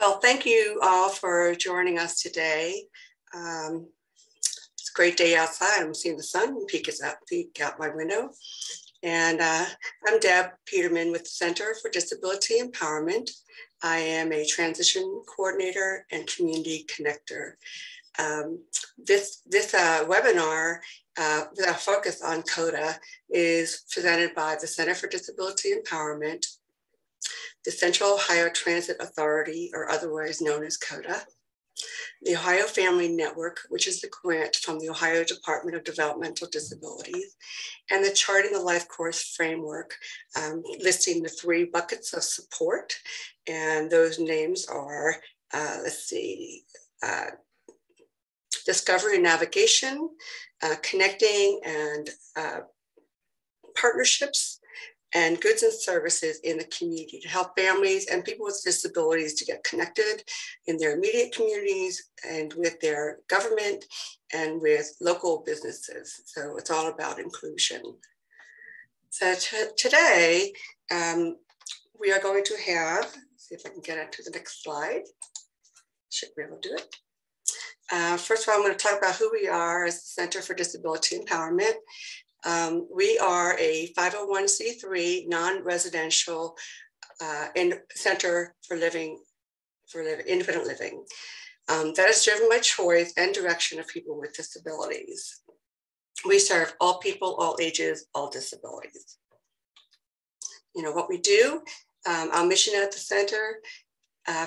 Well, thank you all for joining us today. It's a great day outside. I'm seeing the sun peek out my window. And I'm Deb Peterman with the Center for Disability Empowerment. I am a transition coordinator and community connector. This webinar with our focus on COTA is presented by the Center for Disability Empowerment, the Central Ohio Transit Authority, or otherwise known as COTA, the Ohio Family Network, which is the grant from the Ohio Department of Developmental Disabilities, and the Charting the Life Course framework, listing the 3 buckets of support. And those names are, discovery and navigation, connecting and partnerships, and goods and services in the community to help families and people with disabilities to get connected in their immediate communities and with their government and with local businesses. So it's all about inclusion. So today, we are going to have, see if I can get it to the next slide. Should be able to do it. First of all, I'm going to talk about who we are as the Center for Disability Empowerment. We are a 501c3 non-residential center for independent living that is driven by choice and direction of people with disabilities. We serve all people, all ages, all disabilities. You know what we do. Our mission at the Center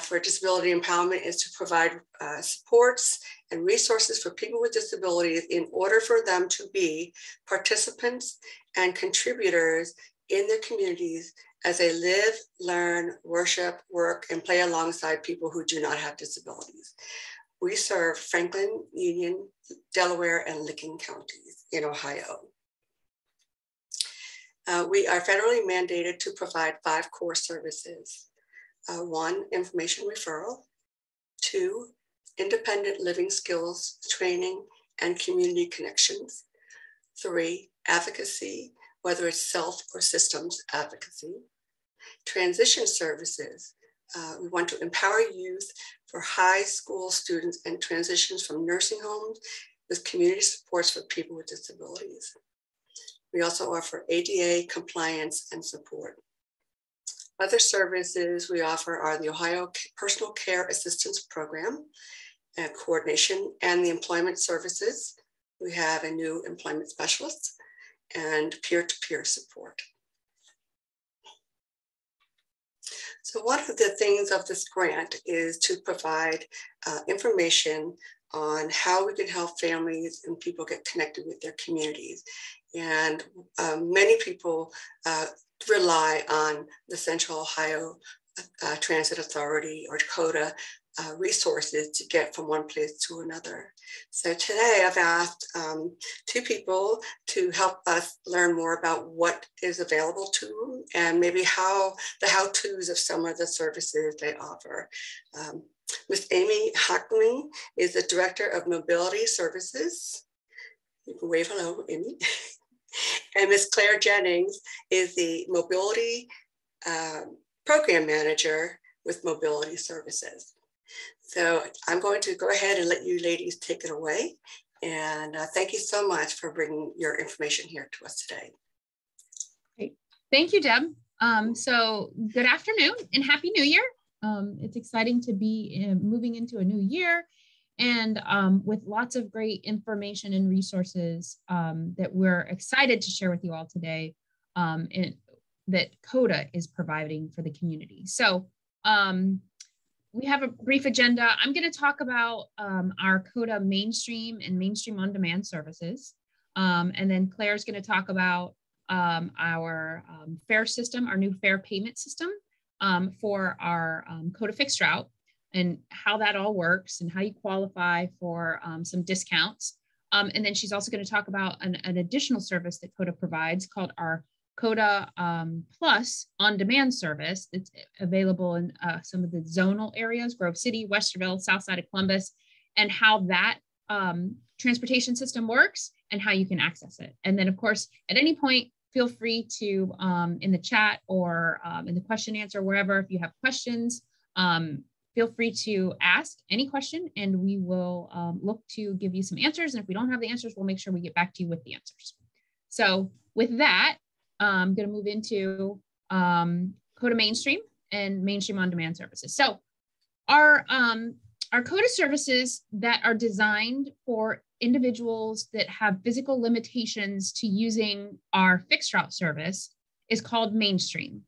for Disability Empowerment is to provide supports and resources for people with disabilities in order for them to be participants and contributors in their communities as they live, learn, worship, work, and play alongside people who do not have disabilities. We serve Franklin, Union, Delaware, and Licking counties in Ohio. We are federally mandated to provide 5 core services. 1, information referral. 2, independent living skills training and community connections. 3, advocacy, whether it's self or systems advocacy. Transition services. We want to empower youth for high school students and transitions from nursing homes with community supports for people with disabilities. We also offer ADA compliance and support. Other services we offer are the Ohio Personal Care Assistance Program, coordination, and the employment services. We have a new employment specialist and peer-to-peer support. So one of the things of this grant is to provide information on how we can help families and people get connected with their communities. And many people rely on the Central Ohio Transit Authority or COTA resources to get from one place to another. So today I've asked 2 people to help us learn more about what is available to them and maybe the how-tos of some of the services they offer. Ms. Amy Hockney is the Director of Mobility Services. You can wave hello, Amy. And Ms. Claire Jennings is the Mobility Program Manager with Mobility Services. So I'm going to go ahead and let you ladies take it away. And thank you so much for bringing your information here to us today. Great. Thank you, Deb. So good afternoon and Happy New Year. It's exciting to be moving into a new year and with lots of great information and resources that we're excited to share with you all today and that COTA is providing for the community. So we have a brief agenda. I'm going to talk about our COTA mainstream and mainstream on-demand services. And then Claire's going to talk about our fare system, our new fare payment system for our COTA fixed route and how that all works and how you qualify for some discounts. And then she's also going to talk about an additional service that COTA provides called our COTA Plus on-demand service that's available in some of the zonal areas, Grove City, Westerville, south side of Columbus, and how that transportation system works and how you can access it. And then, of course, at any point, feel free to, in the chat or in the question answer, wherever, if you have questions, feel free to ask any question and we will look to give you some answers. And if we don't have the answers, we'll make sure we get back to you with the answers. So with that, I'm going to move into COTA Mainstream and Mainstream On-Demand services. So our COTA services that are designed for individuals that have physical limitations to using our fixed route service is called Mainstream.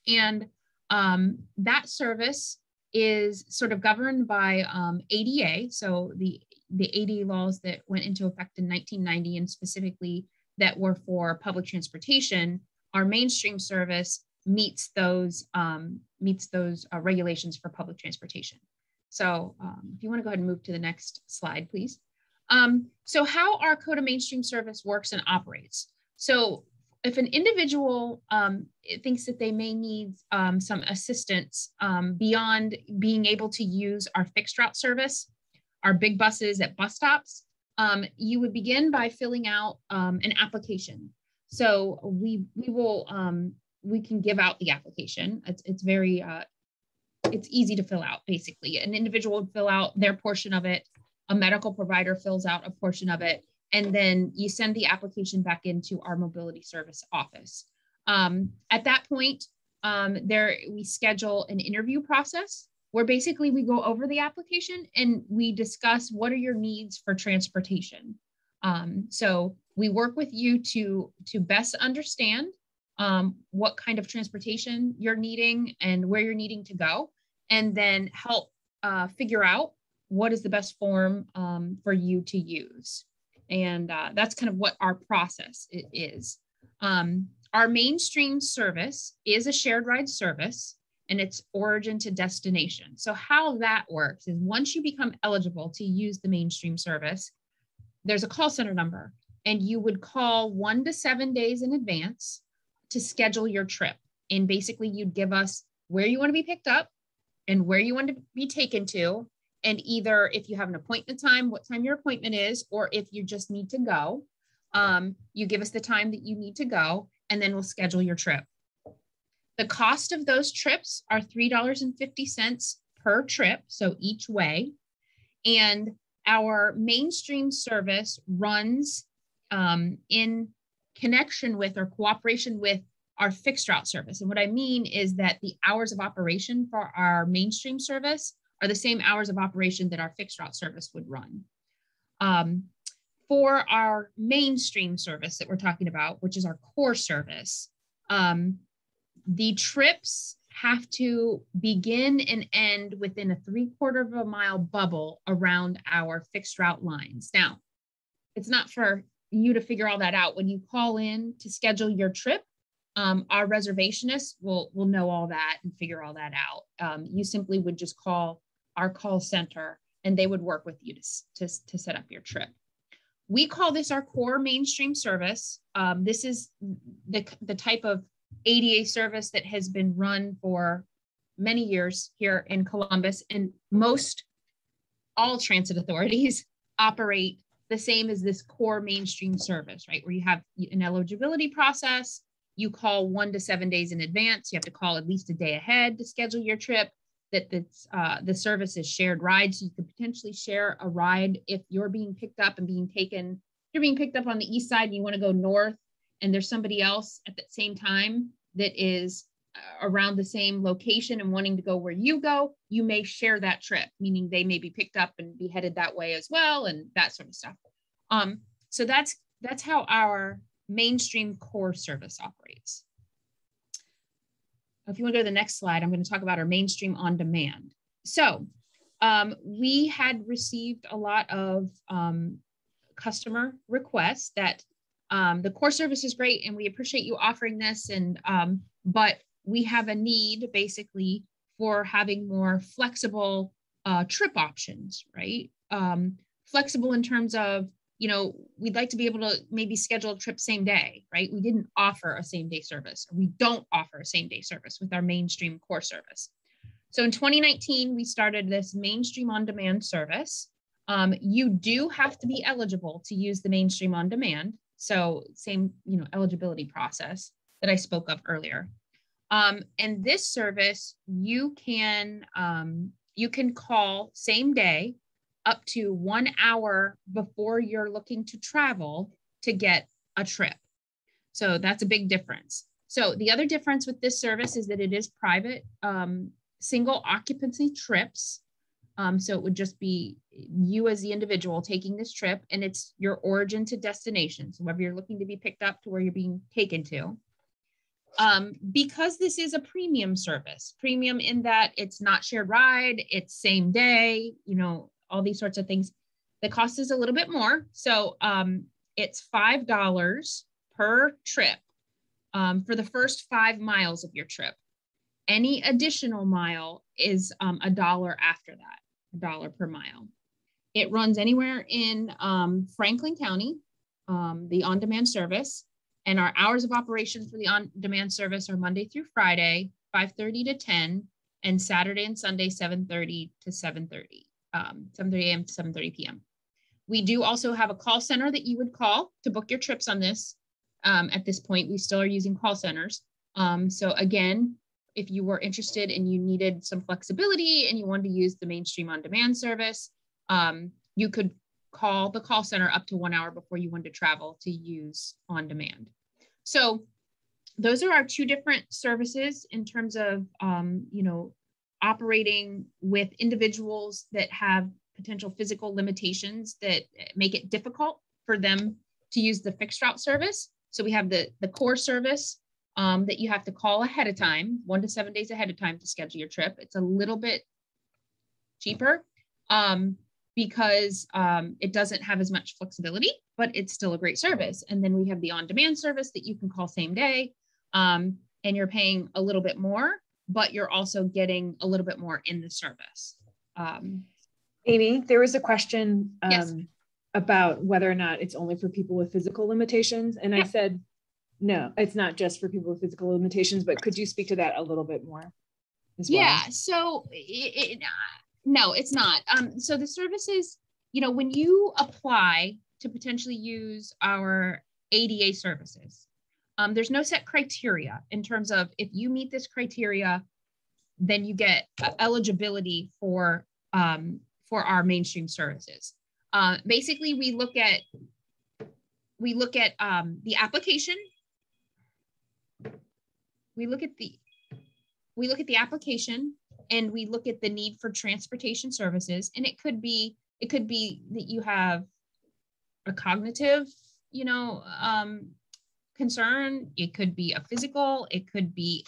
And that service is sort of governed by ADA. So the ADA laws that went into effect in 1990 and specifically that were for public transportation, our Mainstream service meets those regulations for public transportation. So if you want to go ahead and move to the next slide, please. So how our COTA Mainstream service works and operates. So if an individual thinks that they may need some assistance beyond being able to use our fixed route service, our big buses at bus stops, you would begin by filling out an application. So we can give out the application. It's very, it's easy to fill out, basically. An individual would fill out their portion of it, a medical provider fills out a portion of it, and then you send the application back into our mobility service office. At that point, we schedule an interview process where basically we go over the application and we discuss what are your needs for transportation. So we work with you to best understand what kind of transportation you're needing and where you're needing to go, and then help figure out what is the best form for you to use. And that's kind of what our process is. Our Mainstream service is a shared ride service and it's origin to destination. So how that works is once you become eligible to use the Mainstream service, there's a call center number and you would call 1 to 7 days in advance to schedule your trip. And basically you'd give us where you want to be picked up and where you want to be taken to. And either if you have an appointment time, what time your appointment is, or if you just need to go, you give us the time that you need to go, and then we'll schedule your trip. The cost of those trips are $3.50 per trip, so each way. And our Mainstream service runs in connection with or cooperation with our fixed route service. And what I mean is that the hours of operation for our Mainstream service are the same hours of operation that our fixed route service would run. For our Mainstream service that we're talking about, which is our core service, the trips have to begin and end within a 3/4 of a mile bubble around our fixed route lines. Now, it's not for you to figure all that out. When you call in to schedule your trip, our reservationists will know all that and figure all that out. You simply would just call our call center and they would work with you to set up your trip. We call this our core Mainstream service. This is the type of ADA service that has been run for many years here in Columbus, and all transit authorities operate the same as this core Mainstream service, right? Where you have an eligibility process, you call 1 to 7 days in advance, you have to call at least a day ahead to schedule your trip. The service is shared rides. So you could potentially share a ride if you're being picked up and you're being picked up on the east side and you want to go north and there's somebody else at the same time that is around the same location and wanting to go where you go, you may share that trip, meaning they may be picked up and be headed that way as well and that sort of stuff. So that's how our Mainstream core service operates. If you want to go to the next slide, I'm going to talk about our Mainstream On Demand. So we had received a lot of customer requests that the core service is great and we appreciate you offering this, but we have a need basically for having more flexible trip options, right? Flexible in terms of, we'd like to be able to maybe schedule a trip same day, right? We didn't offer a same day service. We don't offer a same day service with our Mainstream core service. So in 2019, we started this Mainstream On Demand service. You do have to be eligible to use the Mainstream On Demand. So same, eligibility process that I spoke of earlier. And this service, you can you can call same day up to 1 hour before you're looking to travel to get a trip. So that's a big difference. So the other difference with this service is that it is private, single occupancy trips. So it would just be you as the individual taking this trip, and it's your origin to destination. So wherever you're looking to be picked up to where you're being taken to. Because this is a premium service, premium in that it's not shared ride, it's same day, you know, all these sorts of things. The cost is a little bit more. So it's $5 per trip for the first 5 miles of your trip. Any additional mile is $1 after that, $1 per mile. It runs anywhere in Franklin County, the on-demand service. And our hours of operation for the on-demand service are Monday through Friday, 5:30 to 10, and Saturday and Sunday, 7:30 to 7:30, 7:30 a.m. to 7:30 p.m. We do also have a call center that you would call to book your trips on this. At this point, we still are using call centers. So again, if you were interested and you needed some flexibility and you wanted to use the mainstream on-demand service, you could call the call center up to 1 hour before you wanted to travel to use on demand. So those are our two different services in terms of, you know, operating with individuals that have potential physical limitations that make it difficult for them to use the fixed route service. So we have the core service that you have to call ahead of time, 1 to 7 days ahead of time to schedule your trip. It's a little bit cheaper. Because it doesn't have as much flexibility, but it's still a great service. And then we have the on-demand service that you can call same day, and you're paying a little bit more, but you're also getting a little bit more in the service. Amy, there was a question yes. about whether or not it's only for people with physical limitations. And yeah. I said, no, it's not just for people with physical limitations, but could you speak to that a little bit more as well? Yeah, so no, it's not. So the services, you know, when you apply to potentially use our ADA services, there's no set criteria in terms of if you meet this criteria, then you get eligibility for our mainstream services. Basically, we look at the application. We look at the application. And we look at the need for transportation services. And it could be that you have a cognitive, you know, concern. It could be a physical, it could be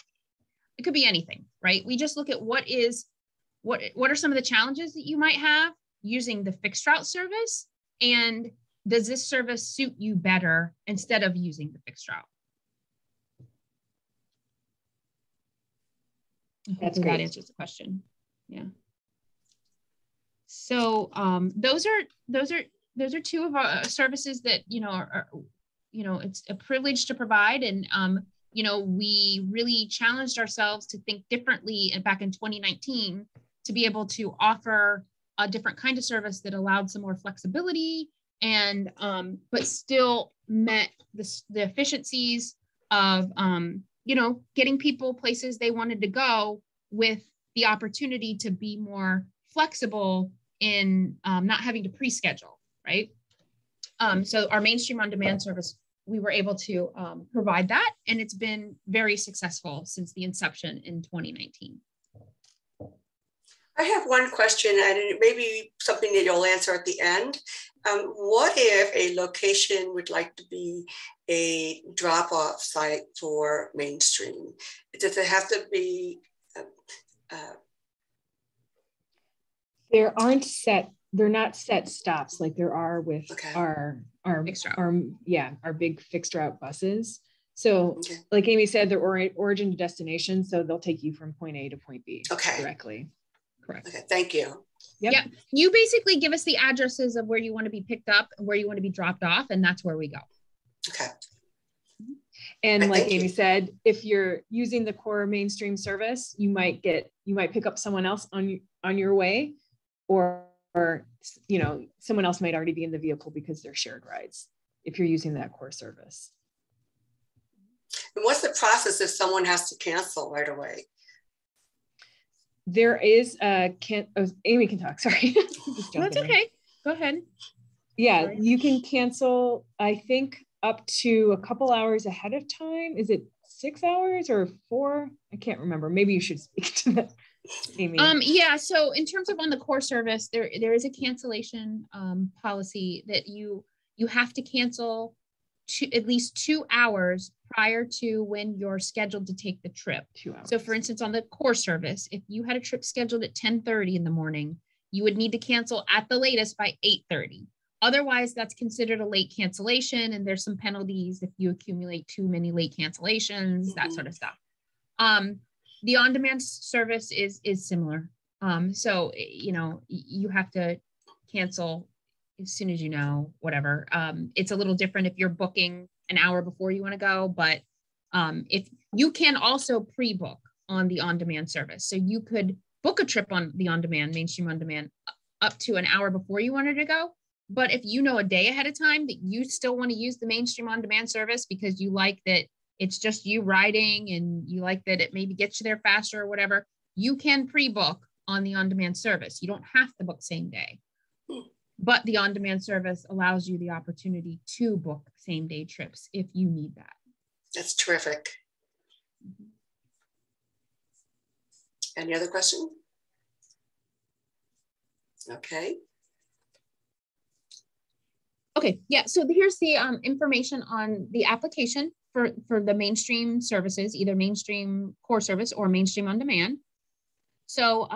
anything, right? We just look at what are some of the challenges that you might have using the fixed route service, and does this service suit you better instead of using the fixed route? That's great. That answers the question. Yeah. So those are two of our services that, you know, are you know, it's a privilege to provide. And you know, we really challenged ourselves to think differently back in 2019 to be able to offer a different kind of service that allowed some more flexibility and but still met the efficiencies of you know, getting people places they wanted to go with the opportunity to be more flexible in not having to pre-schedule, right? So our mainstream on-demand service, we were able to provide that, and it's been very successful since the inception in 2019. I have one question, and it may be something that you'll answer at the end. What if a location would like to be a drop-off site for mainstream? Does it have to be? They're not set stops like there are with our big fixed route buses. So like Amy said, they're origin to destination. So they'll take you from point A to point B directly. Correct. Okay, thank you. Yep. You basically give us the addresses of where you want to be picked up and where you want to be dropped off, and that's where we go. Okay. And like Amy said, if you're using the core mainstream service, you might pick up someone else on your way, or you know, someone else might already be in the vehicle because they're shared rides if you're using that core service. And what's the process if someone has to cancel right away? there is Amy can talk, sorry. That's okay. Go ahead. Yeah, Sorry. you can cancel, I think, up to a couple hours ahead of time. Is it 6 hours or 4? I can't remember. Maybe you should speak to that, Amy. Yeah, so in terms of on the core service, there is a cancellation policy that you have to cancel at least 2 hours prior to when you're scheduled to take the trip. 2 hours. So for instance, on the core service, if you had a trip scheduled at 10:30 in the morning, you would need to cancel at the latest by 8:30. Otherwise, that's considered a late cancellation, and there's some penalties if you accumulate too many late cancellations, that sort of stuff. The on-demand service is similar. So, you have to cancel as soon as you know, whatever. It's a little different if you're booking an hour before you want to go, but if you can also pre-book on the on-demand service. So you could book a trip on the on-demand, mainstream on-demand, up to an hour before you wanted to go. But if you know a day ahead of time that you still want to use the mainstream on-demand service because you like that it's just you riding and you like that it maybe gets you there faster or whatever, you can pre-book on the on-demand service. You don't have to book same day. But the on-demand service allows you the opportunity to book same-day trips if you need that. That's terrific. Any other question? Okay. Okay, yeah, so here's the information on the application for the mainstream services, either mainstream core service or mainstream on demand. So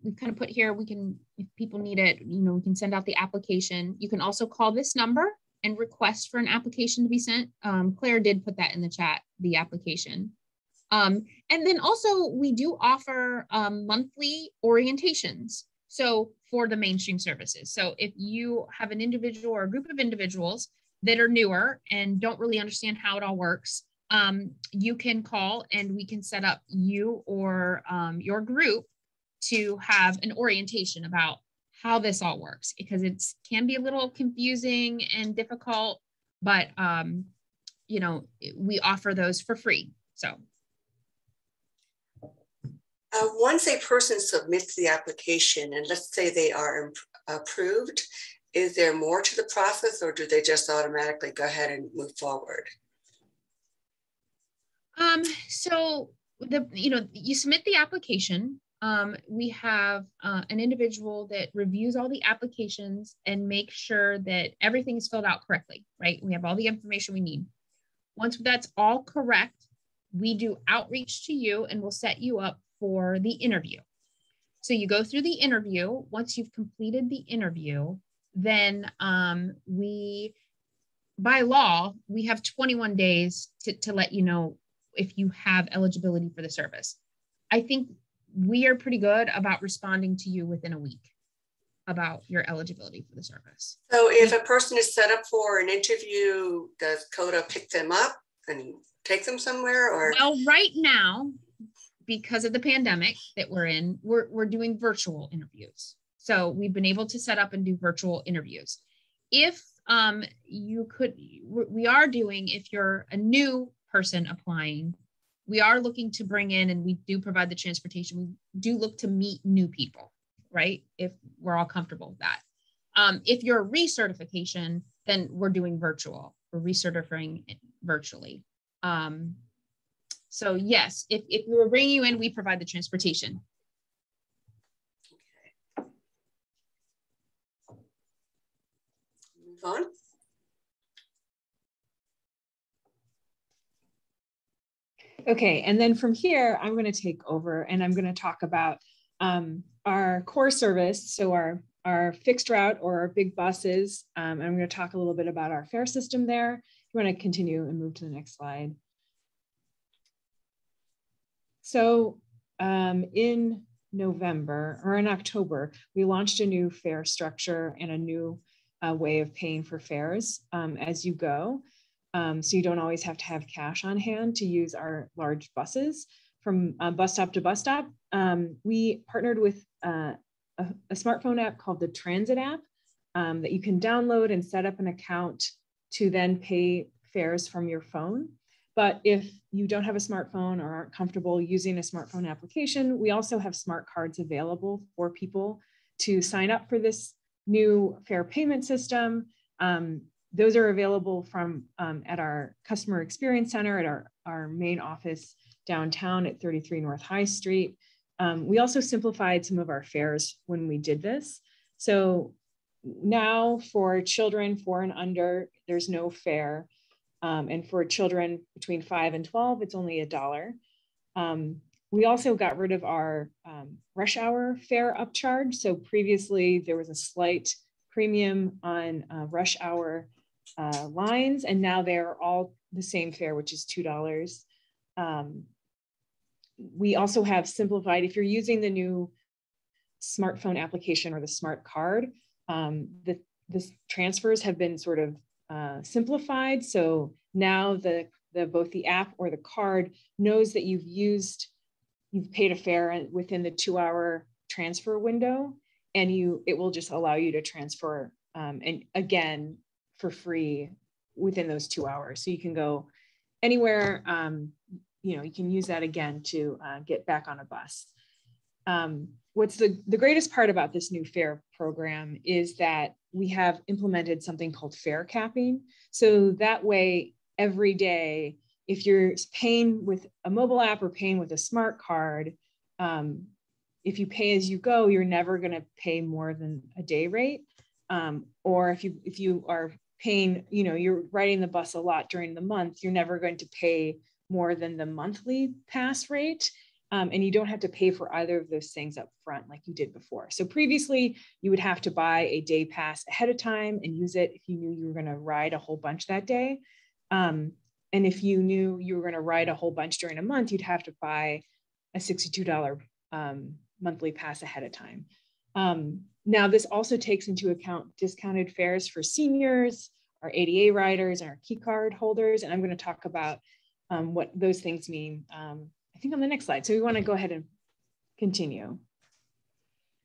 we kind of put here, we can, if people need it, we can send out the application. You can also call this number and request for an application to be sent. Claire did put that in the chat, the application. And then also we do offer monthly orientations. So for the mainstream services. So if you have an individual or a group of individuals that are newer and don't really understand how it all works, you can call and we can set up you or your group to have an orientation about how this all works, because it can be a little confusing and difficult, but we offer those for free. So once a person submits the application and let's say they are approved, is there more to the process or do they just automatically go ahead and move forward? So you submit the application. We have an individual that reviews all the applications and makes sure that everything is filled out correctly, right? We have all the information we need. Once that's all correct, we do outreach to you and we'll set you up for the interview. So you go through the interview. Once you've completed the interview, then by law, we have 21 days to let you know if you have eligibility for the service. I think we are pretty good about responding to you within a week about your eligibility for the service. So if a person is set up for an interview, does COTA pick them up and take them somewhere? Or well, right now, because of the pandemic that we're in, we're doing virtual interviews. So we've been able to set up and do virtual interviews. If we are doing, if you're a new person applying, we are looking to bring in, and we do provide the transportation. We do look to meet new people, right? If we're all comfortable with that. If you're recertification, then we're doing virtual. We're recertifying virtually. So yes, if we were bringing you in, we provide the transportation. Okay. Move on. Okay, and then from here, I'm going to take over and I'm going to talk about our core service. So our fixed route or our big buses. I'm going to talk a little bit about our fare system there. If you want to continue and move to the next slide. So in November or in October, we launched a new fare structure and a new way of paying for fares as you go. So you don't always have to have cash on hand to use our large buses from bus stop to bus stop. We partnered with a smartphone app called the Transit app that you can download and set up an account to then pay fares from your phone. But if you don't have a smartphone or aren't comfortable using a smartphone application, we also have smart cards available for people to sign up for this new fare payment system. Those are available from at our customer experience center at our main office downtown at 33 North High Street. We also simplified some of our fares when we did this. So now for children 4 and under, there's no fare. And for children between 5 and 12, it's only $1. We also got rid of our rush hour fare upcharge. So previously there was a slight premium on rush hour lines, and now they're all the same fare, which is $2. We also have simplified, if you're using the new smartphone application or the smart card, the transfers have been sort of simplified. So now both the app or the card knows that you've paid a fare within the 2-hour transfer window, and it will just allow you to transfer and again for free within those 2 hours. So you can go anywhere. You can use that again to get back on a bus. What's the greatest part about this new fare program is that we have implemented something called fare capping. So that way, every day, if you're paying with a mobile app or paying with a smart card, if you pay as you go, you're never going to pay more than a day rate. Or if you are paying, you're riding the bus a lot during the month, you're never going to pay more than the monthly pass rate. And you don't have to pay for either of those things up front like you did before. So previously, you would have to buy a day pass ahead of time and use it if you knew you were going to ride a whole bunch that day. And if you knew you were going to ride a whole bunch during a month, you'd have to buy a $62 monthly pass ahead of time. Now, this also takes into account discounted fares for seniors, our ADA riders, and our key card holders. And I'm going to talk about what those things mean, I think on the next slide. So we want to go ahead and continue.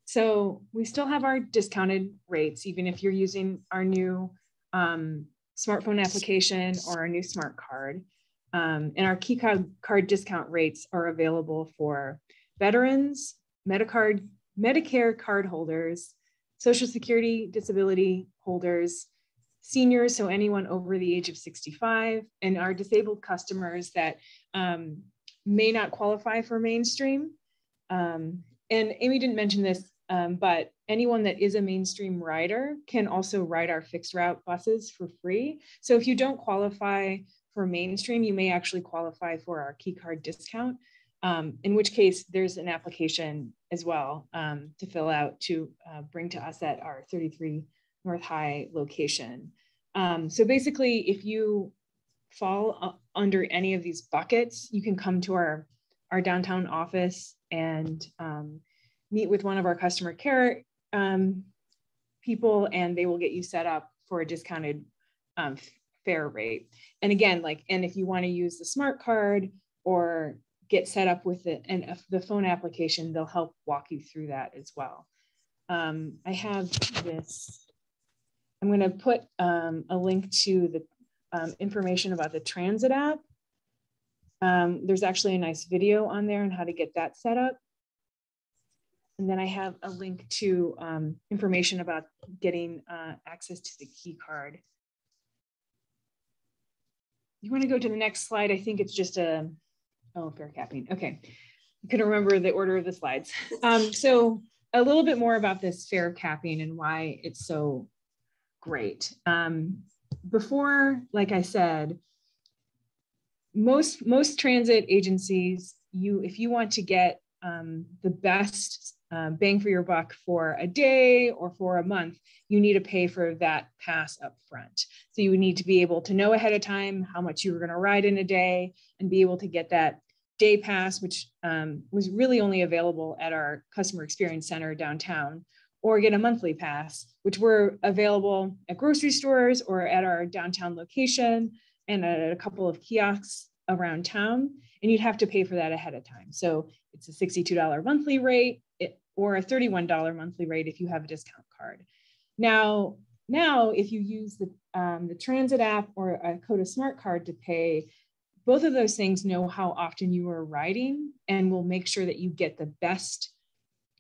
So we still have our discounted rates, even if you're using our new smartphone application or our new smart card. And our key card discount rates are available for veterans, Medicare card holders, Social Security disability holders, seniors, so anyone over the age of 65, and our disabled customers that may not qualify for mainstream. And Amy didn't mention this, but anyone that is a mainstream rider can also ride our fixed route buses for free. So if you don't qualify for mainstream, you may actually qualify for our key card discount, in which case there's an application as well to fill out to bring to us at our 33 North High location. So basically, if you fall under any of these buckets, you can come to our downtown office and meet with one of our customer care people, and they will get you set up for a discounted fare rate. And again, and if you want to use the smart card or get set up with the phone application, they'll help walk you through that as well. I have this. I'm going to put a link to the information about the transit app. There's actually a nice video on there on how to get that set up. And then I have a link to information about getting access to the key card. You want to go to the next slide? I think it's just fare capping. Okay, I couldn't remember the order of the slides. So a little bit more about this fare capping and why it's so great. Before, like I said, most transit agencies, if you want to get the best bang for your buck for a day or for a month, you need to pay for that pass up front. So you would need to be able to know ahead of time how much you were going to ride in a day and be able to get that day pass, which was really only available at our customer experience center downtown, or get a monthly pass, which were available at grocery stores or at our downtown location and at a couple of kiosks around town. And you'd have to pay for that ahead of time. So it's a $62 monthly rate or a $31 monthly rate if you have a discount card. Now if you use the transit app or a COTA smart card to pay, both of those things know how often you are riding and will make sure that you get the best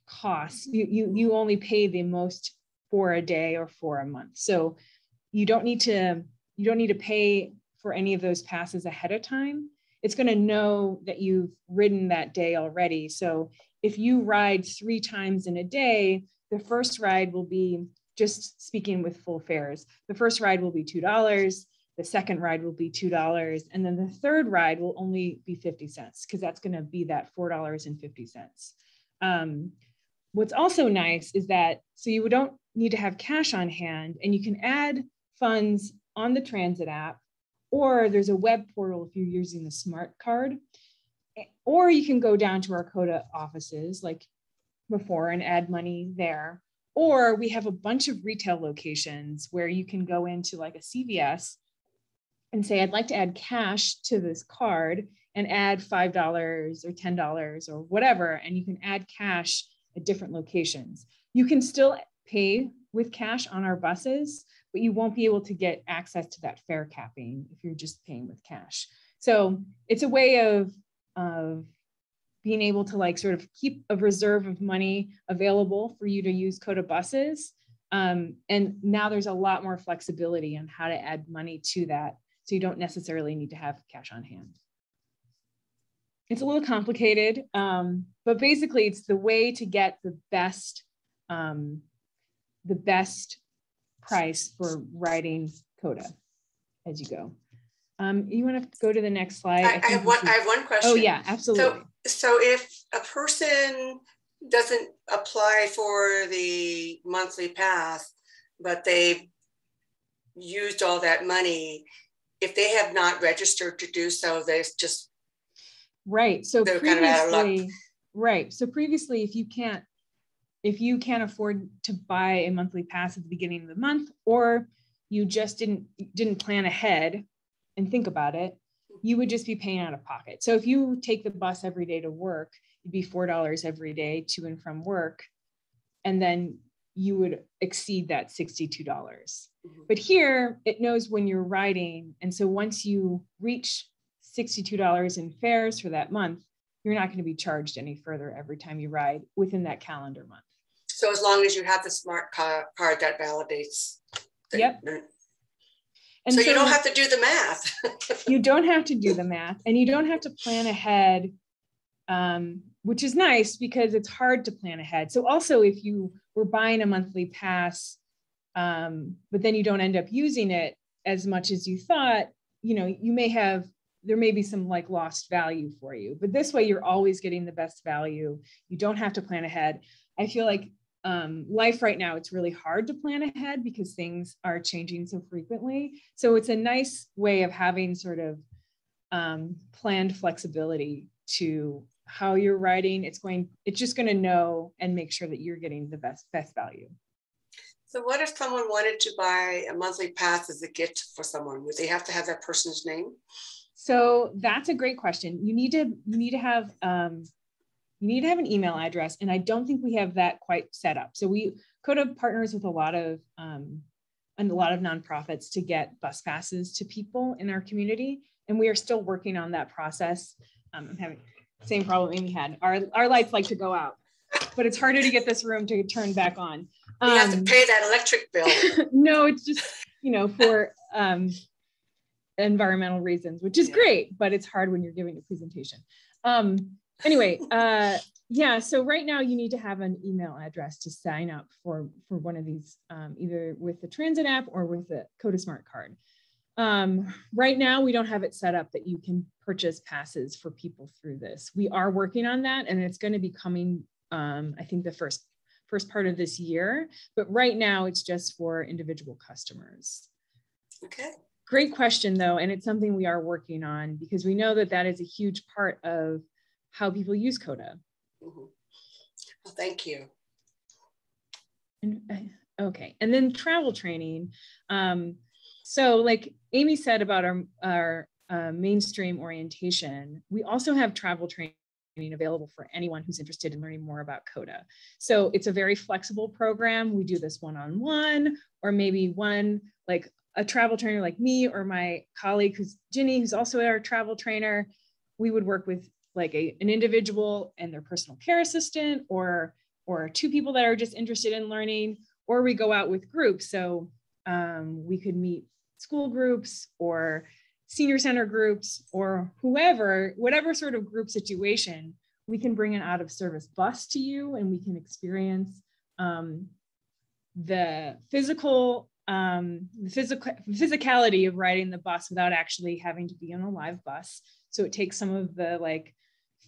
cost. You only pay the most for a day or for a month. So you don't need to pay for any of those passes ahead of time. It's going to know that you've ridden that day already. So if you ride 3 times in a day, the first ride will be, just speaking with full fares, the first ride will be $2. The second ride will be $2. And then the third ride will only be 50 cents because that's going to be that $4.50. What's also nice is that, so you don't need to have cash on hand, and you can add funds on the transit app, or there's a web portal if you're using the smart card, or you can go down to our COTA offices like before and add money there. Or we have a bunch of retail locations where you can go into like a CVS and say, I'd like to add cash to this card and add $5 or $10 or whatever. And you can add cash at different locations. You can still pay with cash on our buses, but you won't be able to get access to that fare capping if you're just paying with cash. So it's a way of being able to like sort of keep a reserve of money available for you to use COTA buses. And now there's a lot more flexibility on how to add money to that. So you don't necessarily need to have cash on hand. It's a little complicated, but basically it's the way to get the best price for riding COTA as you go. You want to go to the next slide? I have one question. Oh yeah, absolutely. So if a person doesn't apply for the monthly pass, but they've used all that money, if they have not registered to do so, they just right. So they're kind of out of luck. Right. So previously, if you can't afford to buy a monthly pass at the beginning of the month, or you just didn't plan ahead and think about it, you would just be paying out of pocket. So if you take the bus every day to work, it'd be $4 every day to and from work, and then you would exceed that $62. Mm-hmm. But here it knows when you're riding, and so once you reach $62 in fares for that month, you're not going to be charged any further every time you ride within that calendar month. So as long as you have the smart card that validates. Yep. And so you don't have to do the math. You don't have to do the math, and you don't have to plan ahead, which is nice because it's hard to plan ahead. So also if you were buying a monthly pass, but then you don't end up using it as much as you thought, there may be some like lost value for you, but this way you're always getting the best value. You don't have to plan ahead. I feel like life right now, it's really hard to plan ahead because things are changing so frequently. So it's a nice way of having sort of planned flexibility to how you're riding. It's just going to know and make sure that you're getting the best value. So what if someone wanted to buy a monthly pass as a gift for someone? Would they have to have that person's name? So that's a great question. You need to have an email address, and I don't think we have that quite set up. So COTA partners with a lot of nonprofits to get bus passes to people in our community, and we are still working on that process. I'm having the same problem Amy had. Our lights like to go out, but it's harder to get this room to turn back on. You have to pay that electric bill. No, it's just for environmental reasons, which is great, but it's hard when you're giving a presentation. Anyway, so right now you need to have an email address to sign up for one of these, either with the transit app or with the COTA Smart Card. Right now, we don't have it set up that you can purchase passes for people through this. We are working on that, and it's going to be coming, I think, the first part of this year. But right now, it's just for individual customers. Okay. Great question, though, and it's something we are working on because we know that is a huge part of how people use COTA. Mm-hmm. Well, thank you. Okay, and then travel training. So like Amy said about our mainstream orientation, we also have travel training available for anyone who's interested in learning more about COTA. So it's a very flexible program. We do this one-on-one, or maybe one like a travel trainer like me or my colleague who's Ginny, who's also our travel trainer, we would work with like an individual and their personal care assistant, or two people that are just interested in learning, or we go out with groups. So we could meet school groups or senior center groups or whatever sort of group situation. We can bring an out of service bus to you, and we can experience the physicality of riding the bus without actually having to be on a live bus. So it takes some of the like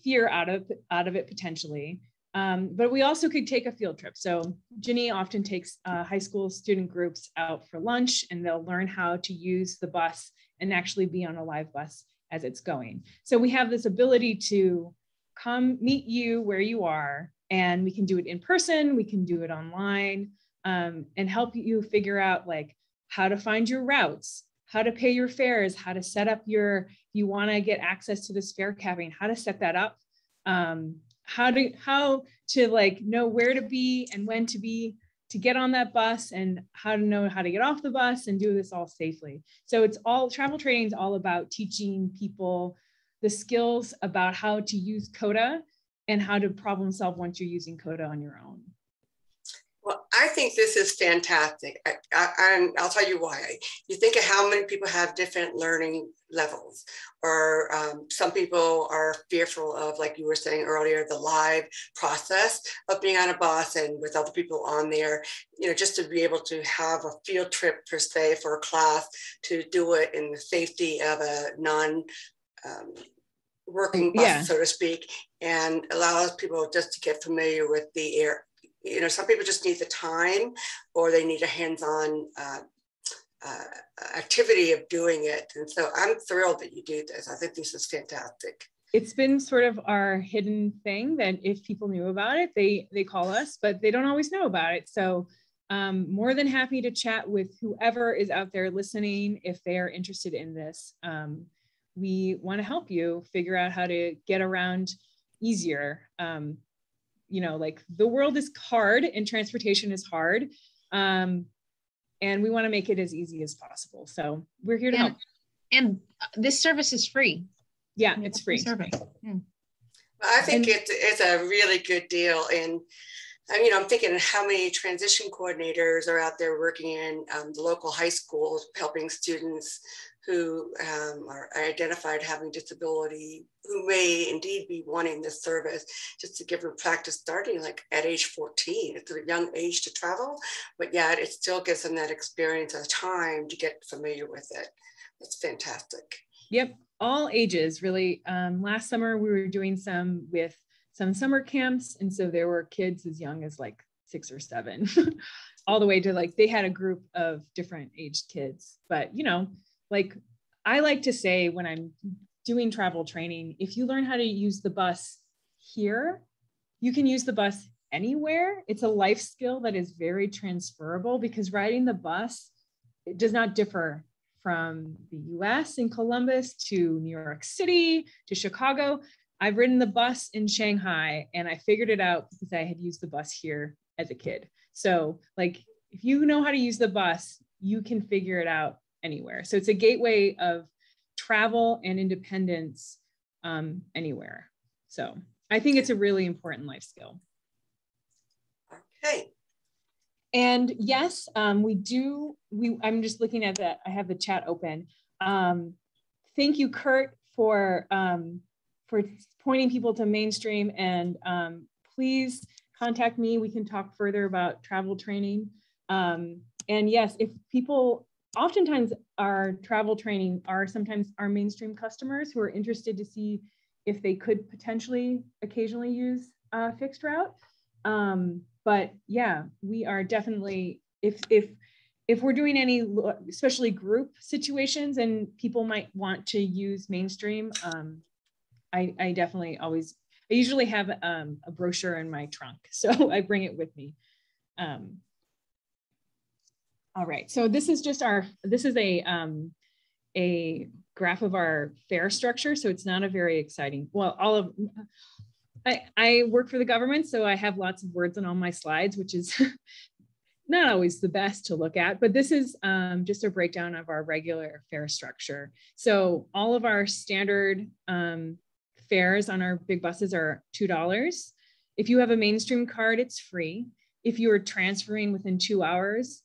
fear out of it potentially. But we also could take a field trip. So Ginny often takes high school student groups out for lunch, and they'll learn how to use the bus and actually be on a live bus as it's going. So we have this ability to come meet you where you are, and we can do it in person, we can do it online, and help you figure out like how to find your routes, how to pay your fares, how to set up if you want to get access to this fare capping, how to set that up, how to like know where to be and when to be to get on that bus, and how to know how to get off the bus and do this all safely. So it's all, travel training is all about teaching people the skills about how to use COTA and how to problem solve once you're using COTA on your own. Well, I think this is fantastic. And I'll tell you why. You think of how many people have different learning levels, or some people are fearful of, like you were saying earlier, the live process of being on a bus and with other people on there, you know, just to be able to have a field trip per se for a class, to do it in the safety of a working bus, so to speak, and allows people just to get familiar with the air. You know, some people just need the time, or they need a hands-on activity of doing it. And so I'm thrilled that you do this. I think this is fantastic. It's been sort of our hidden thing that if people knew about it, they call us, but they don't always know about it. So more than happy to chat with whoever is out there listening if they are interested in this. We want to help you figure out how to get around easier. You know, like the world is hard and transportation is hard. And we want to make it as easy as possible. So we're here to help. And this service is free. Yeah, it's free. I think it's a really good deal. And you know, I'm thinking how many transition coordinators are out there working in the local high schools, helping students who are identified having disability, who may indeed be wanting this service, just to give them practice starting like at age 14. It's a young age to travel, but yet it still gives them that experience of time to get familiar with it. That's fantastic. Yep, all ages really. Last summer we were doing some summer camps, and so there were kids as young as like 6 or 7, all the way to like, they had a group of different aged kids. But you know, like I like to say when I'm doing travel training, if you learn how to use the bus here, you can use the bus anywhere. It's a life skill that is very transferable, because riding the bus, it does not differ from the US in Columbus to New York City to Chicago. I've ridden the bus in Shanghai, and I figured it out because I had used the bus here as a kid. So like, if you know how to use the bus, you can figure it out anywhere. So it's a gateway of travel and independence anywhere. So I think it's a really important life skill. Okay. And yes, I'm just looking at that. I have the chat open. Thank you, Kurt, for pointing people to Mainstream, and please contact me. We can talk further about travel training. And yes, if people, oftentimes our travel training are sometimes our Mainstream customers who are interested to see if they could potentially occasionally use fixed route. But yeah, we are definitely, if we're doing any, especially group situations and people might want to use Mainstream, I definitely always, I usually have a brochure in my trunk, so I bring it with me. All right, so this is just this is a graph of our fare structure. So it's not a very exciting, well, I work for the government, so I have lots of words on all my slides, which is not always the best to look at, but this is just a breakdown of our regular fare structure. So all of our standard fares on our big buses are $2. If you have a mainstream card, it's free. If you are transferring within 2 hours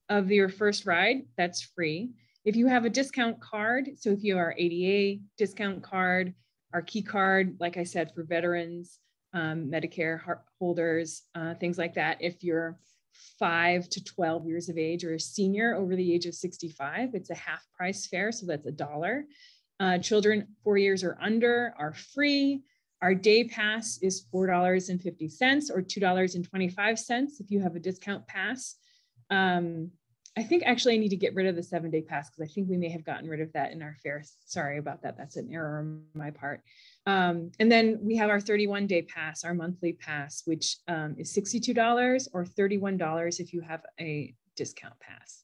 of your first ride, that's free. If you have a discount card, so if you are ADA discount card, our key card, like I said, for veterans, Medicare holders, things like that. If you're 5 to 12 years of age or a senior over the age of 65, it's a half price fare, so that's $1. Children 4 years or under are free. Our day pass is $4.50 or $2.25 if you have a discount pass. I think actually I need to get rid of the 7-day pass because I think we may have gotten rid of that in our fares. Sorry about that. That's an error on my part. And then we have our 31-day pass, our monthly pass, which is $62 or $31 if you have a discount pass.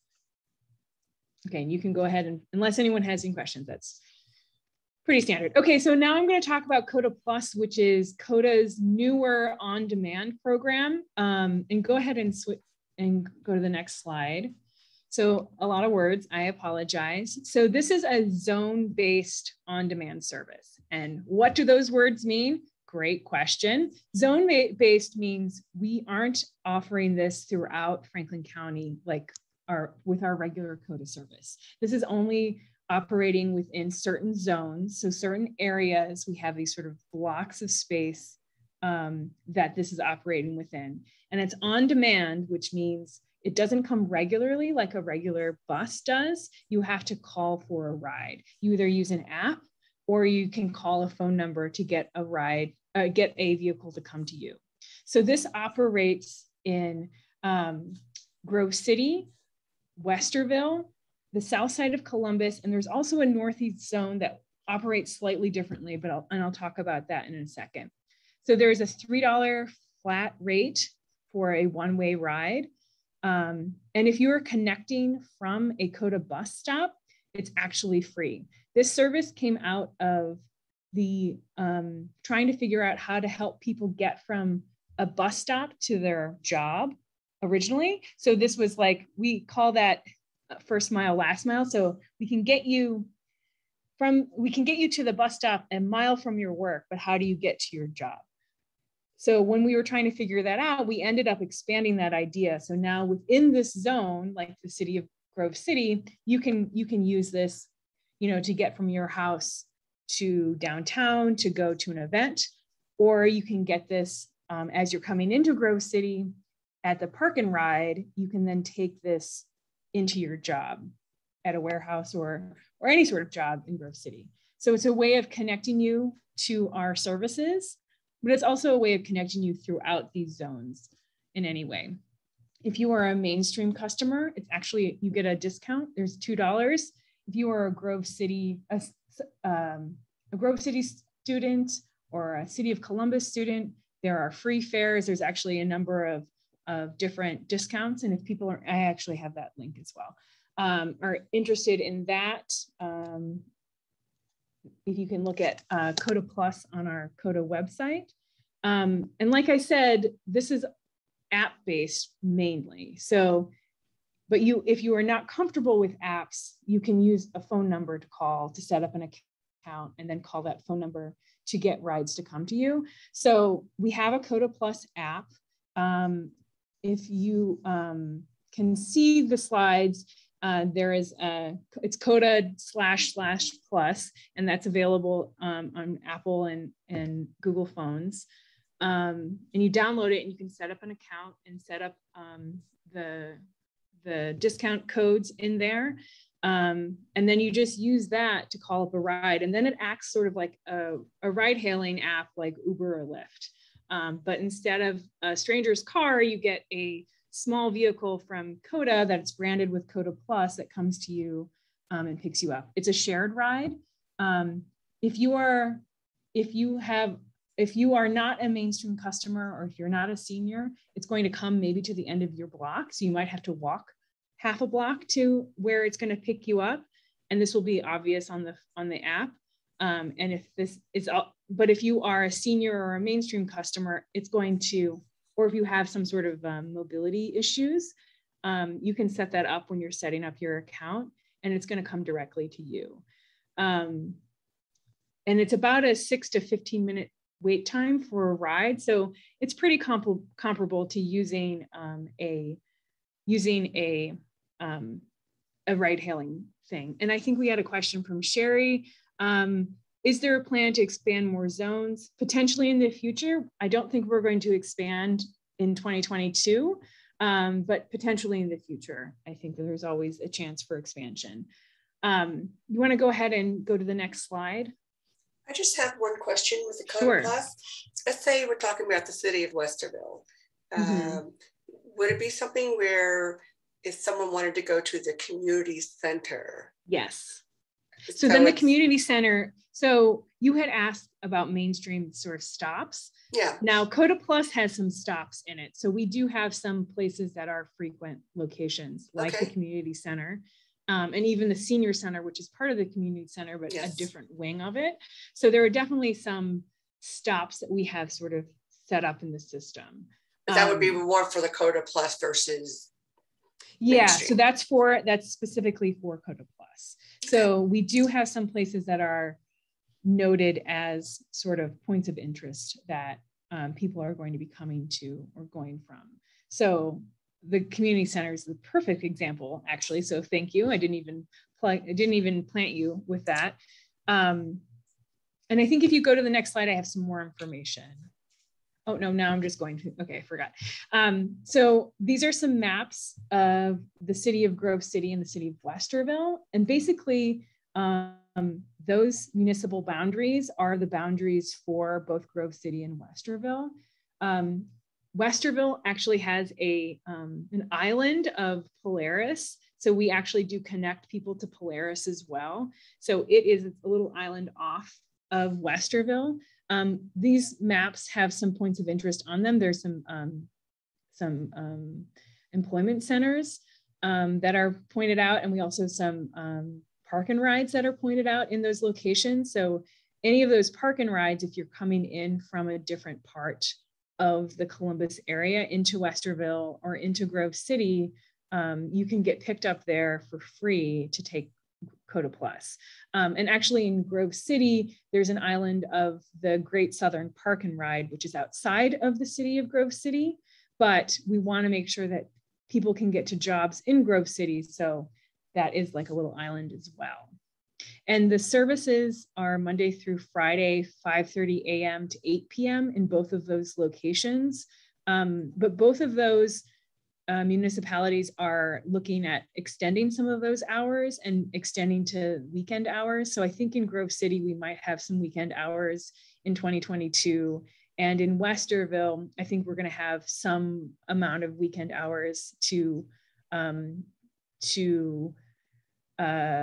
Okay, and you can go ahead and, unless anyone has any questions, that's pretty standard. Okay, so now I'm going to talk about COTA Plus, which is COTA's newer on-demand program. And go ahead and switch and go to the next slide. So a lot of words, I apologize. So this is a zone-based on-demand service. And what do those words mean? Great question. Zone-based means we aren't offering this throughout Franklin County like with our regular COTA service. This is only operating within certain zones. So certain areas, we have these sort of blocks of space that this is operating within. And it's on demand, which means it doesn't come regularly like a regular bus does. You have to call for a ride. You either use an app or you can call a phone number to get a ride, get a vehicle to come to you. So this operates in Grove City, Westerville, the south side of Columbus, and there's also a northeast zone that operates slightly differently, but I'll talk about that in a second. So there's a $3 flat rate for a one-way ride. And if you are connecting from a COTA bus stop, it's actually free. This service came out of the trying to figure out how to help people get from a bus stop to their job originally. So this was like, we call that first mile, last mile. So we can get you to the bus stop a mile from your work, but how do you get to your job? So when we were trying to figure that out, we ended up expanding that idea. So now within this zone, like the city of Grove City, you can use this, to get from your house to downtown to go to an event, or you can get this as you're coming into Grove City at the park and ride. You can then take this into your job at a warehouse or any sort of job in Grove City. So it's a way of connecting you to our services, but it's also a way of connecting you throughout these zones in any way. If you are a mainstream customer, it's actually, you get a discount. There's $2. If you are a Grove City student or a City of Columbus student, there are free fares. There's actually a number of different discounts. And if people are, I actually have that link as well, are interested in that, if you can look at COTA Plus on our COTA website. And like I said, this is app-based mainly. So, but if you are not comfortable with apps, you can use a phone number to call to set up an account and then call that phone number to get rides to come to you. So we have a COTA Plus app. If you can see the slides, there is it's COTA//plus, and that's available on Apple and Google phones. And you download it and you can set up an account and set up the discount codes in there. And then you just use that to call up a ride. And then it acts sort of like a ride hailing app like Uber or Lyft. But instead of a stranger's car, you get a small vehicle from COTA that's branded with COTA Plus that comes to you and picks you up. It's a shared ride. If you are not a mainstream customer, or if you're not a senior, it's going to come maybe to the end of your block. So you might have to walk half a block to where it's going to pick you up. And this will be obvious on the app. And if this is all, but if you are a senior or a mainstream customer, it's going to, or if you have some sort of mobility issues, you can set that up when you're setting up your account, and it's going to come directly to you. And it's about a 6 to 15 minute wait time for a ride. So it's pretty comparable to using a ride hailing thing. And I think we had a question from Sherry. Is there a plan to expand more zones? Potentially in the future. I don't think we're going to expand in 2022, but potentially in the future. I think that there's always a chance for expansion. You want to go ahead and go to the next slide? I just have one question with the COTA Sure. Plus. Let's say we're talking about the city of Westerville. Would it be something where if someone wanted to go to the community center? Yes. So then the community center, so you had asked about mainstream sort of stops. Yeah. Now COTA Plus has some stops in it. So we do have some places that are frequent locations, like the community center. And even the senior center, which is part of the community center, but a different wing of it. So there are definitely some stops that we have sort of set up in the system. But that would be more for the COTA Plus versus so that's specifically for COTA Plus. So we do have some places that are noted as sort of points of interest that people are going to be coming to or going from. So the community center is the perfect example, actually. So thank you. I didn't even plant you with that. And I think if you go to the next slide, I have some more information. Oh no, now I'm just going to, okay, I forgot. So these are some maps of the city of Grove City and the city of Westerville. And basically those municipal boundaries are the boundaries for both Grove City and Westerville. Westerville actually has an island of Polaris. So we actually do connect people to Polaris as well. So it is a little island off of Westerville. These maps have some points of interest on them. There's some employment centers that are pointed out, and we also have some park and rides that are pointed out in those locations. So any of those park and rides, if you're coming in from a different part of the Columbus area into Westerville or into Grove City, you can get picked up there for free to take COTA Plus. And actually in Grove City, there's an island of the Great Southern Park and Ride, which is outside of the city of Grove City, but we want to make sure that people can get to jobs in Grove City. So that is like a little island as well. And the services are Monday through Friday, 5:30 a.m. to 8 p.m. in both of those locations. But both of those municipalities are looking at extending some of those hours and extending to weekend hours. So I think in Grove City, we might have some weekend hours in 2022. And in Westerville, I think we're going to have some amount of weekend hours to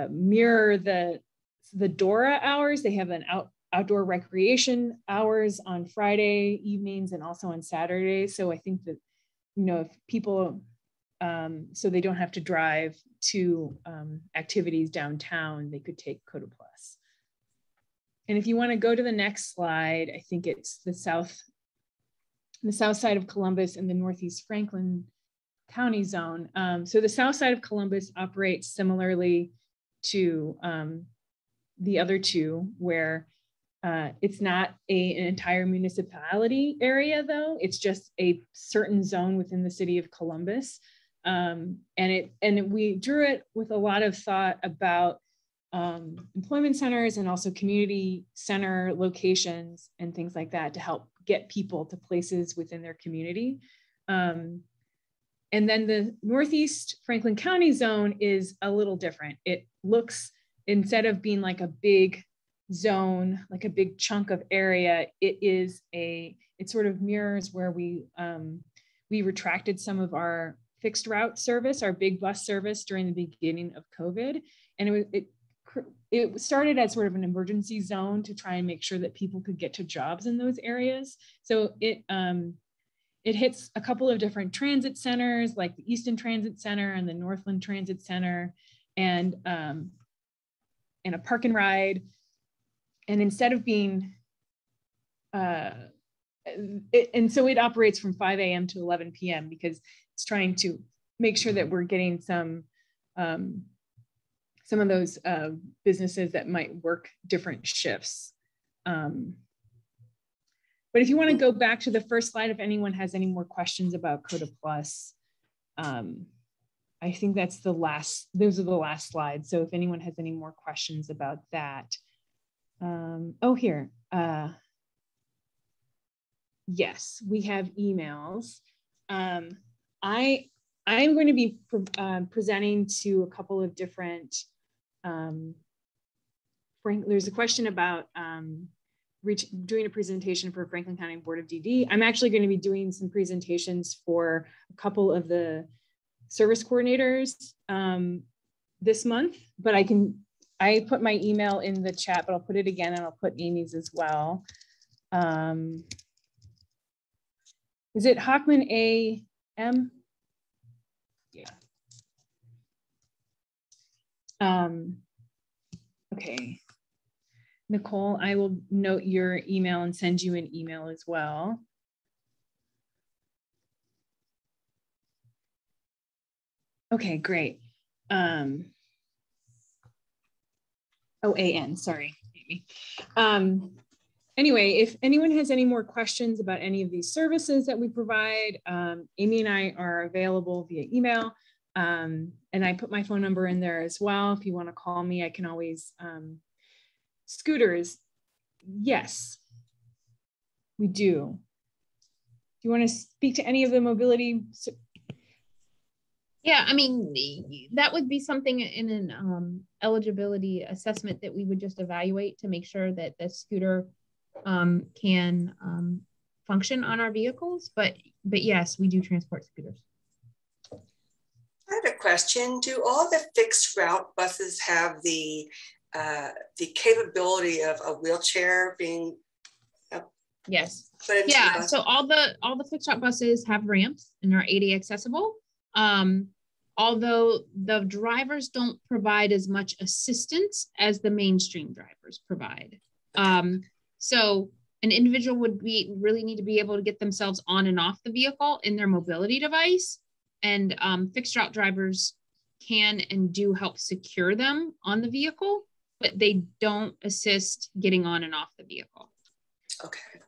mirror the DORA hours. They have an outdoor recreation hours on Friday evenings and also on Saturdays. So I think that, if people, so they don't have to drive to activities downtown, they could take COTA Plus. And if you want to go to the next slide, I think it's the south side of Columbus and the Northeast Franklin County zone. So the south side of Columbus operates similarly to the other two, where it's not an entire municipality area, though. It's just a certain zone within the city of Columbus. And we drew it with a lot of thought about employment centers and also community center locations and things like that to help get people to places within their community. And then the Northeast Franklin County zone is a little different. It looks, instead of being like a big zone, like a big chunk of area, it sort of mirrors where we retracted some of our fixed route service, our big bus service during the beginning of COVID. And it started as sort of an emergency zone to try and make sure that people could get to jobs in those areas. So it hits a couple of different transit centers, like the Easton Transit Center and the Northland Transit Center, and a park and ride. And instead of being, and so it operates from 5 a.m. to 11 p.m. because it's trying to make sure that we're getting some of those businesses that might work different shifts. But if you want to go back to the first slide, if anyone has any more questions about COTA Plus, I think that's those are the last slides. So if anyone has any more questions about that. Oh, here. Yes, we have emails. I'm going to be presenting to a couple of different, there's a question about doing a presentation for Franklin County Board of DD. I'm actually going to be doing some presentations for a couple of the service coordinators this month, but I put my email in the chat, but I'll put it again and I'll put Amy's as well. Is it Hockman AM? Yeah. Okay. Nicole, I will note your email and send you an email as well. Okay, great. AN, sorry, Amy. Anyway, if anyone has any more questions about any of these services that we provide, Amy and I are available via email. And I put my phone number in there as well. If you want to call me, I can always, scooters, yes, we do. Do you want to speak to any of the mobility? Yeah, I mean, that would be something in an eligibility assessment that we would just evaluate to make sure that the scooter can function on our vehicles. But yes, we do transport scooters. I have a question. Do all the fixed route buses have the capability of a wheelchair being yes. Yeah, so all the fixed route buses have ramps and are ADA accessible. Although the drivers don't provide as much assistance as the mainstream drivers provide. So an individual would really need to be able to get themselves on and off the vehicle in their mobility device. And fixed route drivers can and do help secure them on the vehicle, but they don't assist getting on and off the vehicle. Okay.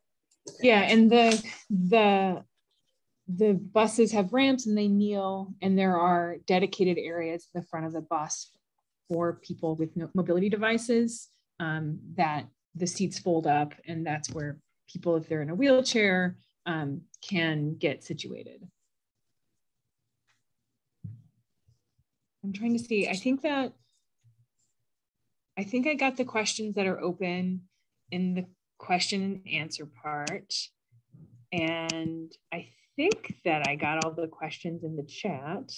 Yeah, and the buses have ramps and they kneel, and there are dedicated areas in the front of the bus for people with mobility devices that the seats fold up, and that's where people, if they're in a wheelchair, can get situated. I'm trying to see, I think I got the questions that are open in the question and answer part. And I think that I got all the questions in the chat.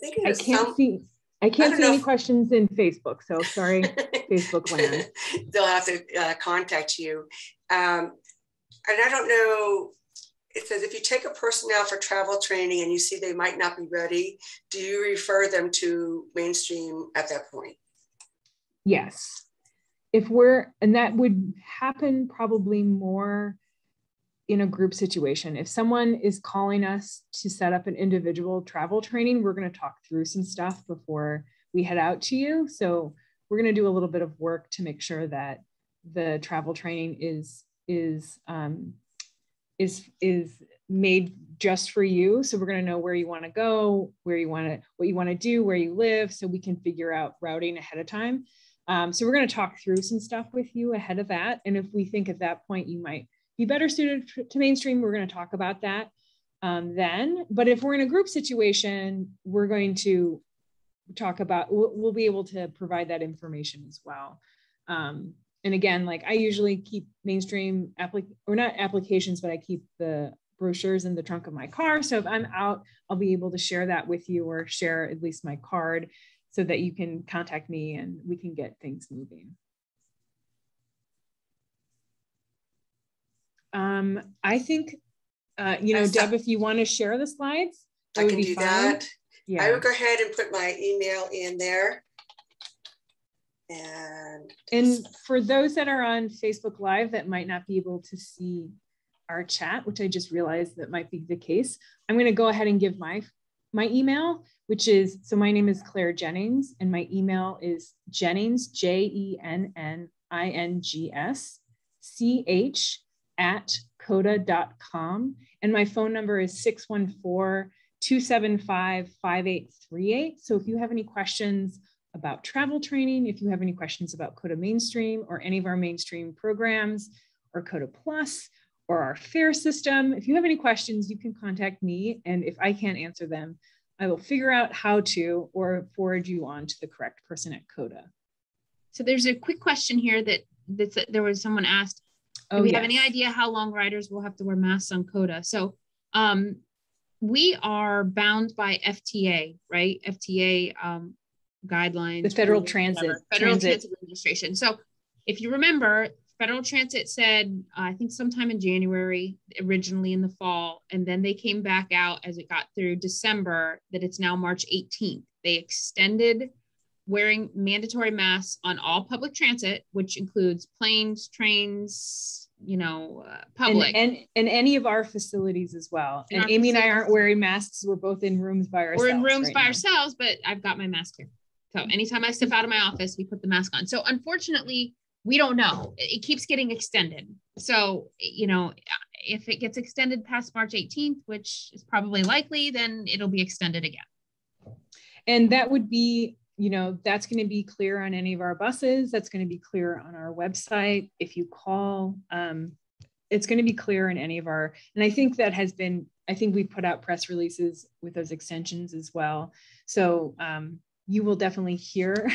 I can't see any questions in Facebook, so sorry, Facebook land. They'll have to contact you. And I don't know, it says if you take a person out for travel training and you see they might not be ready, do you refer them to mainstream at that point? Yes. And that would happen probably more in a group situation. If someone is calling us to set up an individual travel training, we're going to talk through some stuff before we head out to you. So we're going to do a little bit of work to make sure that the travel training is made just for you. So we're going to know where you want to go, what you want to do, where you live, so we can figure out routing ahead of time. So we're going to talk through some stuff with you ahead of that. And if we think at that point you might be better suited to mainstream, we're going to talk about that then. But if we're in a group situation, we're going to talk about, we'll be able to provide that information as well. And again, like I usually keep mainstream not applications, but I keep the brochures in the trunk of my car. So if I'm out, I'll be able to share that with you, or share at least my card, so that you can contact me and we can get things moving. I think, Deb, if you want to share the slides, I can do that. Yeah. I will go ahead and put my email in there. And for those that are on Facebook Live that might not be able to see our chat, which I just realized that might be the case, I'm going to go ahead and give my my email, which is, so my name is Claire Jennings, and my email is Jennings, JENNINGS@COTA.com. And my phone number is 614-275-5838. So if you have any questions about travel training, if you have any questions about COTA Mainstream or any of our mainstream programs or COTA Plus or our fare system, if you have any questions, you can contact me. And if I can't answer them, I will figure out how to or forward you on to the correct person at COTA. So there's a quick question here there was someone asked, do we have any idea how long riders will have to wear masks on COTA? So we are bound by FTA, right? FTA guidelines. The Federal Transit Administration. So if you remember, Federal Transit said, I think sometime in January, originally in the fall, and then they came back out as it got through December, that it's now March 18th. They extended wearing mandatory masks on all public transit, which includes planes, trains, public. And any of our facilities as well. And Amy and I aren't wearing masks. We're both in rooms by ourselves. We're in rooms by ourselves, but I've got my mask here. So anytime I step out of my office, we put the mask on. So unfortunately, we don't know. It keeps getting extended. So, if it gets extended past March 18th, which is probably likely, then it'll be extended again. And that would be, that's going to be clear on any of our buses. That's going to be clear on our website. If you call, it's going to be clear in any of our, and I think we put out press releases with those extensions as well. So you will definitely hear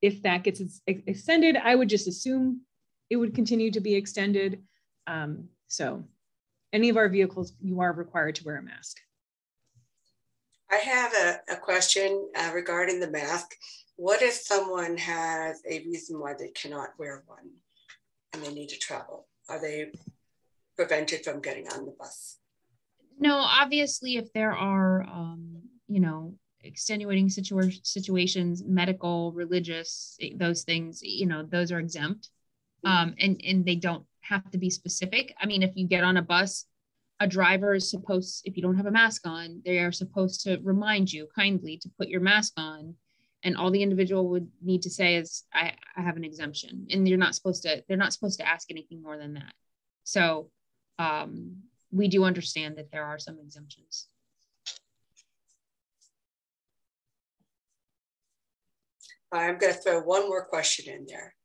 if that gets extended. I would just assume it would continue to be extended. So any of our vehicles, you are required to wear a mask. I have a question regarding the mask. What if someone has a reason why they cannot wear one and they need to travel? Are they prevented from getting on the bus? No, obviously, if there are, extenuating situations, medical, religious, those things, those are exempt. And they don't have to be specific. I mean, if you get on a bus, a driver is supposed, if you don't have a mask on, they are supposed to remind you kindly to put your mask on. And all the individual would need to say is, I have an exemption. And they're not supposed to ask anything more than that. So we do understand that there are some exemptions. I'm going to throw one more question in there.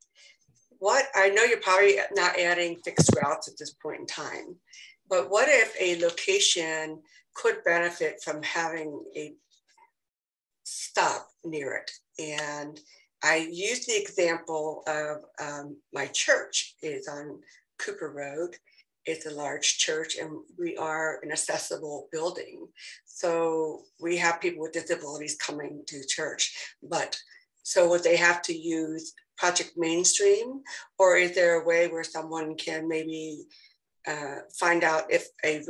I know you're probably not adding fixed routes at this point in time, but what if a location could benefit from having a stop near it? And I use the example of my church is on Cooper Road. It's a large church and we are an accessible building. So we have people with disabilities coming to church, so would they have to use Project Mainstream, or is there a way where someone can maybe find out if a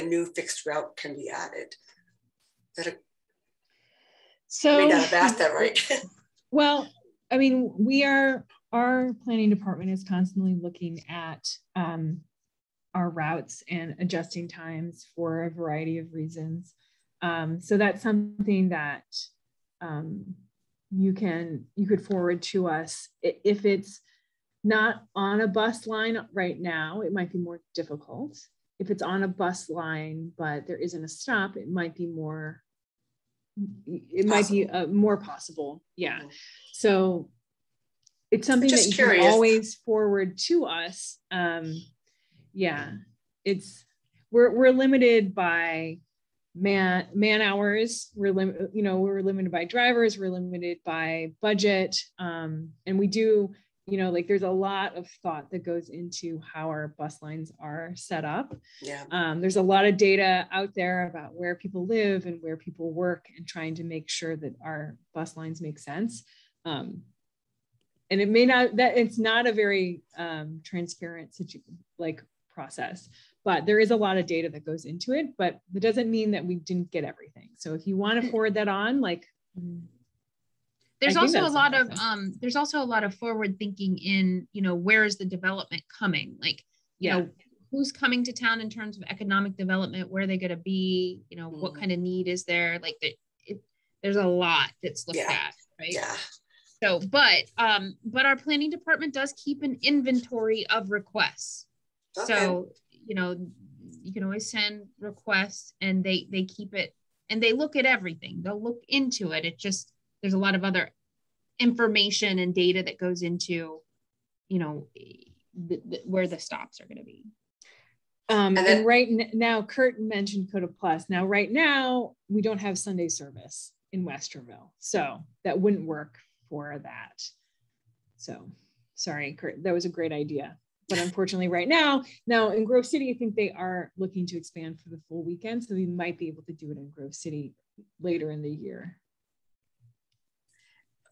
new fixed route can be added? So I may not have asked that right. Well, I mean, our planning department is constantly looking at our routes and adjusting times for a variety of reasons. So that's something that you could forward to us. If it's not on a bus line right now, it might be more difficult. If it's on a bus line, but there isn't a stop, it might be more possible. Yeah. Mm-hmm. So it's something that you can always forward to us. Yeah, we're limited by man hours. We're limited by drivers. We're limited by budget. And we do, there's a lot of thought that goes into how our bus lines are set up. Yeah. There's a lot of data out there about where people live and where people work and trying to make sure that our bus lines make sense. And it's not a very transparent process, but there is a lot of data that goes into it, but it doesn't mean that we didn't get everything. So if you want to forward that on, there's also a lot of forward thinking in, where is the development coming? who's coming to town in terms of economic development, where they're going to be, you know, what kind of need is there? Like there's a lot that's looked at, right? Yeah. So, but our planning department does keep an inventory of requests. Okay. So, you know, you can always send requests, and they keep it, and they look at everything. They'll look into it. It just, there's a lot of other information and data that goes into, you know, where the stops are going to be. And right now, Kurt mentioned COTA Plus. Now, right now, we don't have Sunday service in Westerville, so that wouldn't work for that. So sorry, Kurt, that was a great idea. But unfortunately right now in Grove City, I think they are looking to expand for the full weekend. So we might be able to do it in Grove City later in the year.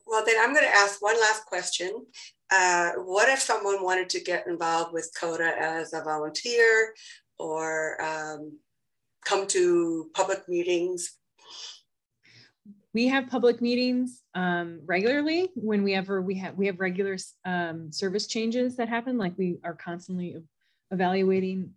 Well, then I'm going to ask one last question. What if someone wanted to get involved with COTA as a volunteer, or come to public meetings? We have public meetings regularly. When we have regular service changes that happen, like we are constantly evaluating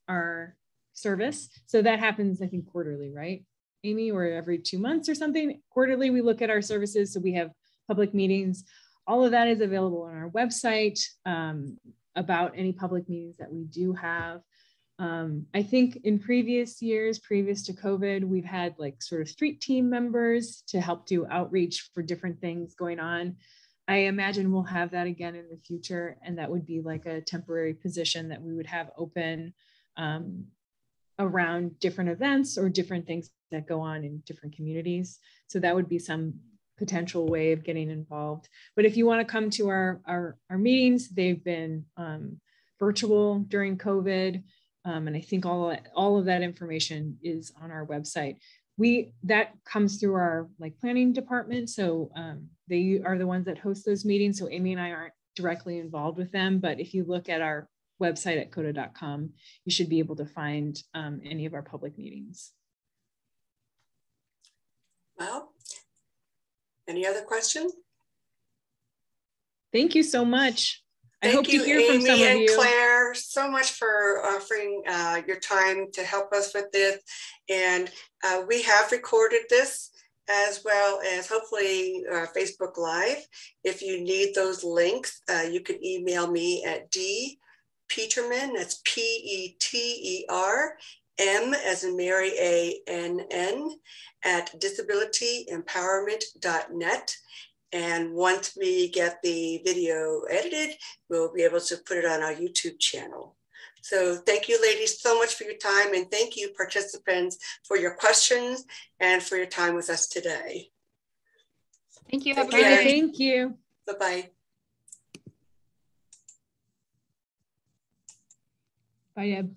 our service. So that happens, I think, quarterly, right, Amy, or every 2 months or something. Quarterly, we look at our services. So we have public meetings. All of that is available on our website about any public meetings that we do have. I think in previous years, previous to COVID, we've had like sort of street team members to help do outreach for different things going on. I imagine we'll have that again in the future, and that would be like a temporary position that we would have open around different events or different things that go on in different communities. So that would be some potential way of getting involved. But if you want to come to our meetings, they've been virtual during COVID. And I think all of that information is on our website. That comes through our like planning department. So they are the ones that host those meetings. So Amy and I aren't directly involved with them, but if you look at our website at COTA.com, you should be able to find any of our public meetings. Well, any other questions? Thank you so much. I Thank hope you, to hear Amy from some and of you. Claire, so much for offering your time to help us with this. And we have recorded this, as well as hopefully Facebook Live. If you need those links, you can email me at dpeterman, that's P-E-T-E-R-M as in Mary, A-N-N, at disabilityempowerment.net. And once we get the video edited, we'll be able to put it on our YouTube channel. So thank you, ladies, so much for your time. And thank you, participants, for your questions and for your time with us today. Thank you. Thank you. Bye-bye. Bye, Deb.